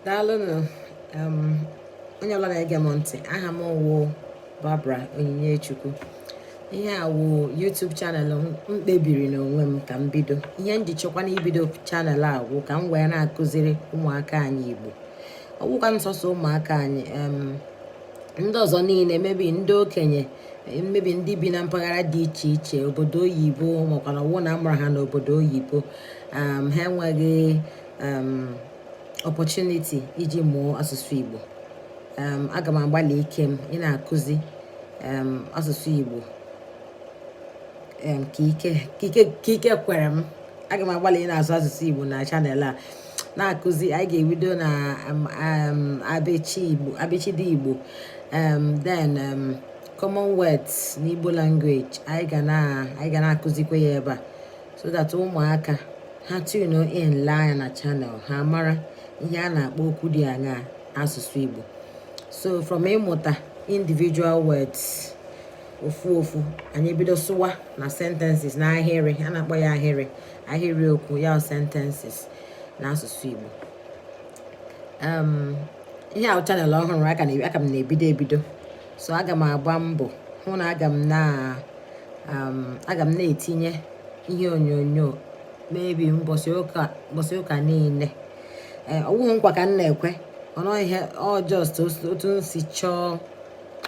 Daalụnụ onye ọbụla na-ege m ntị. Aha m wụ Barbara Onyinye-Chukwu. Ihe a wụ YouTube channel m kpebiri n'onwe m ka m bido. Ihe m ji chọkwa na ibido channel a wụ ka m wee na-akụziri ụmụaka anyị Igbo. Ọ bụkwa nsọsọ ụmụaka anyị, ndị ọzọ niile, mebi ndị okenye, mmebi ndị bi na mpaghara dị iche iche, obodo oyibo makwa na ọwụ na amụrụ ha n'obodo oyibo, ha enweghị opportunity iji mụọ asụsụ Igbo. Aga m agbalị ike m ị na-akụzi asụsụ Igbo ka ike kwere m. Aga m agbalị ị na-asụ asụsụ Igbo na chanel a na-akụzi. Anyị ga-ebido na abịchịdị Igbo, then common words n'Igbo language. Anyị ga na-akụzikwa ya ebe a so that ụmụaka ha tune in lee anya na channel ha mara ihe a na-akpọ okwu dị aṅaa asụsụ Igbo. So from ịmụta individual words ofu anyị ebido sụwa na sentences na ahịrị, a na-akpọ ya ahịrị okwu ya sentences na asụsụ Igbo. Ihe ahụ channel ọhụrụ aka m na-ebido, so aga m agba mbọ hụ na aga m na-etinye ihe onyonyo maybe mbọsị ụka niile. Ọwụghị nkwa ka m na-ekwe, ihe just otu nsi chọọ,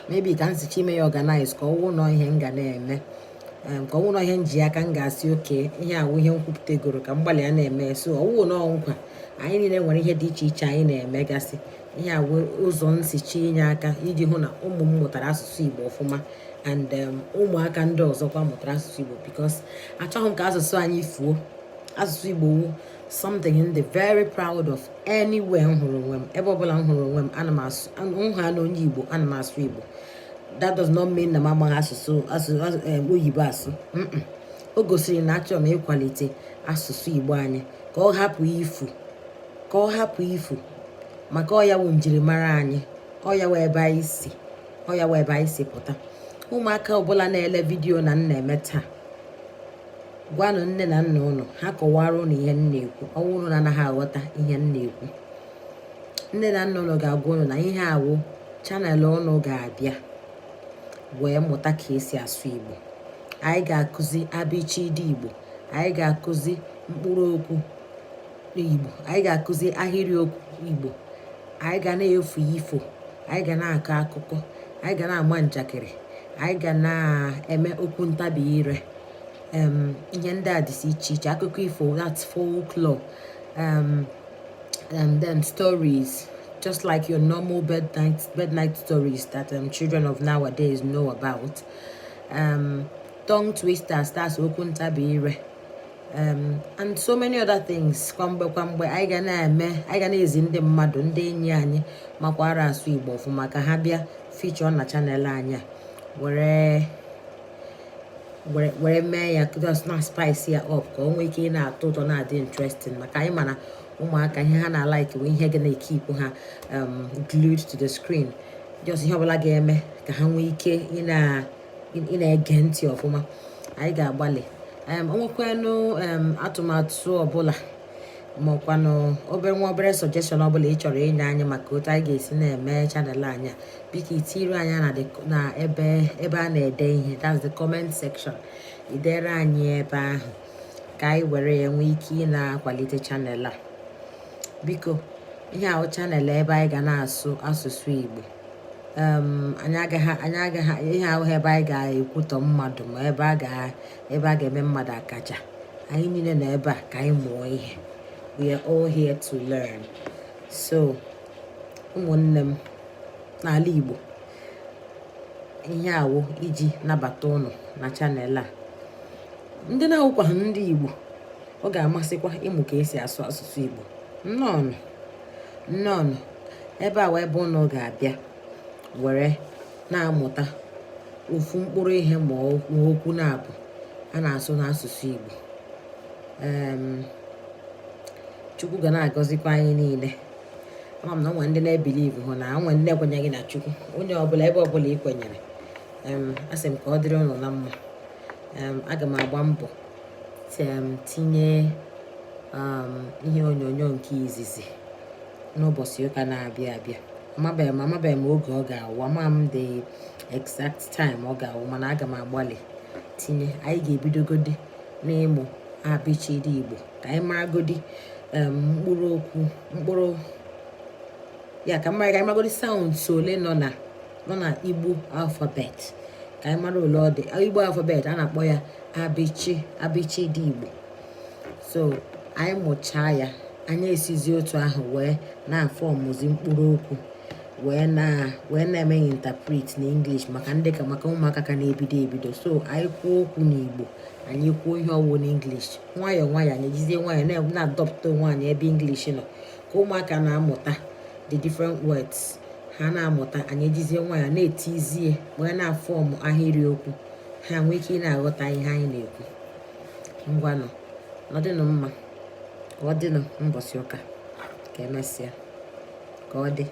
maybe ka nsicha ime ya organize ka ọwụ nọ ihe m ga na-eme, ka ọwụ nọ ihe m ji aka m ga-asị oke ihe awụ ihe nkwupụtegoro ka m gbalịa na-eme. So ọwụ nọ nkwa, anyị niile nwere ihe dị iche iche anyị na-emegasị. Ihe awụ ụzọ nsicha inye aka iji hụ na ụmụ m mụtara asụsụ Igbo ọfụma, and ụmụaka ndị ọzọkwa mụtara asụsụ Igbo, because achọghị m ka asụsụ anyị fuo. Asụsụ Igbo wụ something I'm very proud of. Anywhere m hụrụ onwe m, ebe ọbụla m hụrụ onwe m, ana m asụ nha na onye Igbo, ana m asụ Igbo. That does not mean na m amaghị asụsụ oyibo asụ. O gosiri na achọrọ m ịkwalite asụsụ Igbo anyị ka ọ hapụ ifu, maka ọya wụ njirimara anyị, ọya wụ ebe anyị si pụta. Ụmụaka ọbụla na-ele vidiyo na nna eme taa, gwanụ nne na nna ụnụ ha kọwara ụnụ ihe m na-ekwu. Ọnwụ ụnụ na-anaghị aghọta ihe m na-ekwu, nne na nna ụnụ ga-agwa ụnụ na ihe awụ chanel ụnụ ga-abịa wee mụta ka esi asụ Igbo. Anyị ga-akụzi abịchịdị Igbo, anyị ga-akụzi mkpụrụ okwu Igbo, anyị ga-akụzi ahịrịokwu Igbo, anyị ga na-efu ifo, anyị ga na-akọ akụkọ, anyị ga na-ama njakịrị, anyị ga na-eme okwu ntabi ire. Ihe ndị a dịsị iche iche, akụkọ ifo, that's folklore, and then stories, just like your normal bednight stories that children of nowadays know about. Tongue twisters, that's okwu ntabi ire, and so many other things. Kwamgbe anyị ga na-ezi ndị mmadụ, ndị enyi anyị makwara asụ Igbo ọfụma ka ha bịa feature na channel anyị were mee ya just na spice ya up ka o nwee ike ị na-atọ ụtọ, na-adị interesting. Maka anyị mana ụmụaka ihe ha na-like bụ ihe ga na-ekipụ ha glued to the screen. Just ihe ọbụla ga-eme ka ha nwee ike ị na-ege ntị ọfụma. Anyị ga-agbalị onwekwanụ atụmatụ ọbụla makwanụ obere suggestion ọbụla ị chọrọ inye anyị maka otu anyị ga-esi na-eme chanel anyị, biko itiri anyị na ebe a na-ede ihe, that's the comment section. Idere anyị ebe ahụ ka anyị were ya nwee ike ị na-akwalite chanel a. Biko, ihe ahụ chanel ebe anyị ga na-asụ asụsụ Igbo. Anyị agaghị ihe ahụ ebe anyị ga-ekwutọ mmadụ ma ebe a ga-eme mmadụ akaja. Anyị niile nọ ebe a ka anyị mụọ ihe. We are all here to learn. So ụmụnne m n'ala Igbo, ihe awụ iji nabata ụnụ na chanel a. Ndị na-awụkwa ndị Igbo, ọ ga-amasịkwa ịmụ ka esi asụ asụsụ Igbo. Nnọọ ebe a wee bụ ụnụ ga-abịa were na-amụta ofu mkpụrụ ihe ma okwu na-abụ a na-asụ n'asụsụ Igbo. Chukwu ga na-agọzikwa anyị niile. Ama m na onwe ndị na-ebilivu hụ na onwe ndị ekwenyeghị na Chukwu. Onye ọbụla ebe ọbụla ị kwenyere, asị m ka ọ dịrị ụnụ na mma. Aga m agba mbọ tinye ihe onyonyo nke izizi n'ụbọchị ụka na-abịa abịa. Amabeghị m oge ọ ga-awụ, ama m the exact time ọ ga-awụ, mana aga m agbalị tinye. Anyị ga-ebidogodi n'ịmụ abịchịdị Igbo ka anyị maragodi mkpụrụ okwu ya, ka anyị maragodi sounds ole nọ na Igbo alphabet, ka anyị mara ole ọ dị. Igbo alphabet a na-akpọ ya abịchịdị Igbo. So anyị mụchaa ya, anyị esizi otu ahụ wee na-afọmụzi mkpụrụ okwu wee na-eme interpret na English maka ụmụaka ka na-ebido. So anyị kwuo okwu n'Igbo, anyị kwuo ihe ọwụ n'English, nwayọọ nwayọọ anyị ejizie nwayọọ na-adọpụta onwe anyị ebe English nọ, ka ụmụaka na-amụta the different words. Ha na-amụta, anyị ejizie nwayọọ na-etizie wee na-afọmụ ahịrịokwu, ha nwee ike ị na-aghọta ihe anyị na-ekwu. Ngwanụ, ọ dịnụ mma, ka ọ dịnụ mbọsị ụka, ka emesịa, ka ọ dị.